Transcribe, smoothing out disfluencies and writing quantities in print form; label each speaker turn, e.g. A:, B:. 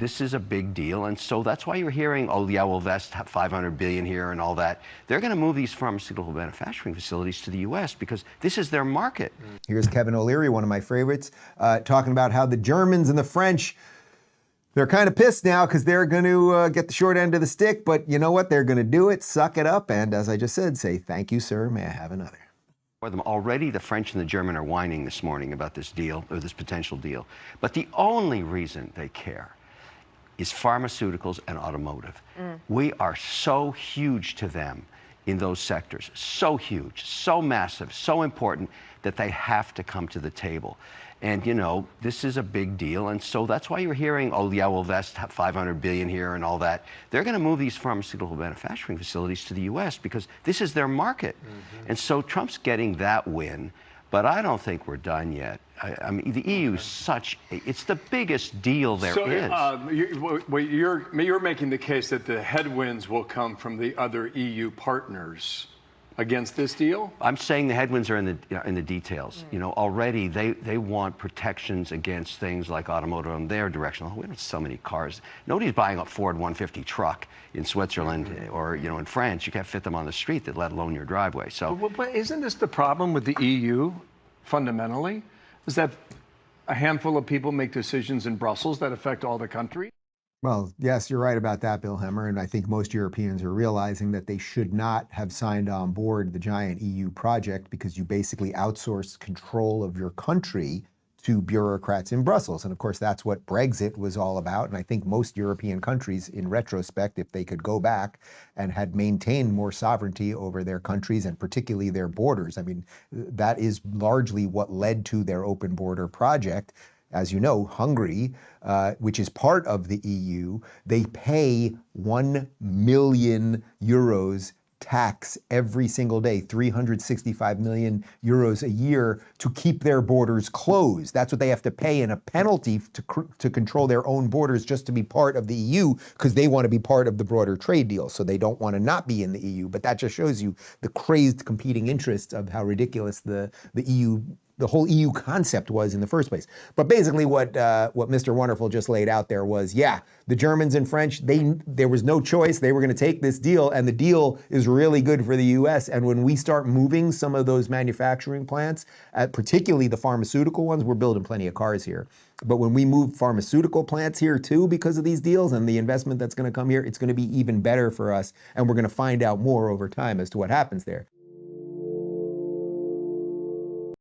A: This is a big deal, and so that's why you're hearing, oh yeah, we'll invest $500 billion here and all that. They're going to move these pharmaceutical manufacturing facilities to the U.S. because this is their market.
B: Here's Kevin O'Leary, one of my favorites, talking about how the Germans and the French, they're kind of pissed now because they're going to get the short end of the stick, but you know what? They're going to do it, suck it up, and as I just said, say, thank you, sir, may I have another?
A: For them. Already the French and the German are whining this morning about this deal, or this potential deal. But the only reason they care is pharmaceuticals and automotive. We are so huge to them in those sectors, so huge, so massive, so important that they have to come to the table. And you know, this is a big deal, and so that's why you're hearing, oh yeah, we'll invest $500 billion here and all that. They're going to move these pharmaceutical manufacturing facilities to the U.S. because this is their market. And so Trump's getting that win, but I don't think we're done yet. I mean, the EU is such, it's the biggest deal there is.
C: You're making the case that the headwinds will come from the other EU partners against this deal?
A: I'm saying the headwinds are in the details. You know, already they want protections against things like automotive in their direction. Oh, we don't have so many cars. Nobody's buying a Ford 150 truck in Switzerland or, you know, in France. You can't fit them on the street, let alone your driveway. So,
C: but isn't this the problem with the EU, fundamentally? Is that a handful of people make decisions in Brussels that affect all the country?
B: Well, yes, you're right about that, Bill Hemmer, and I think most Europeans are realizing that they should not have signed on board the giant EU project because you basically outsource control of your country to bureaucrats in Brussels. And of course, that's what Brexit was all about. And I think most European countries, in retrospect, if they could go back and had maintained more sovereignty over their countries and particularly their borders, I mean, that is largely what led to their open border project. As you know, Hungary, which is part of the EU, they pay 1 million euros tax every single day, 365 million euros a year to keep their borders closed. That's what they have to pay in a penalty to control their own borders just to be part of the EU because they want to be part of the broader trade deal. So they don't want to not be in the EU. But that just shows you the crazed competing interests of how ridiculous the EU, the whole EU concept was in the first place. But basically what Mr. Wonderful just laid out there was, yeah, the Germans and French, there was no choice. They were going to take this deal, and the deal is really good for the US. And when we start moving some of those manufacturing plants, particularly the pharmaceutical ones, we're building plenty of cars here. But when we move pharmaceutical plants here too because of these deals and the investment that's going to come here, it's going to be even better for us. And we're going to find out more over time as to what happens there.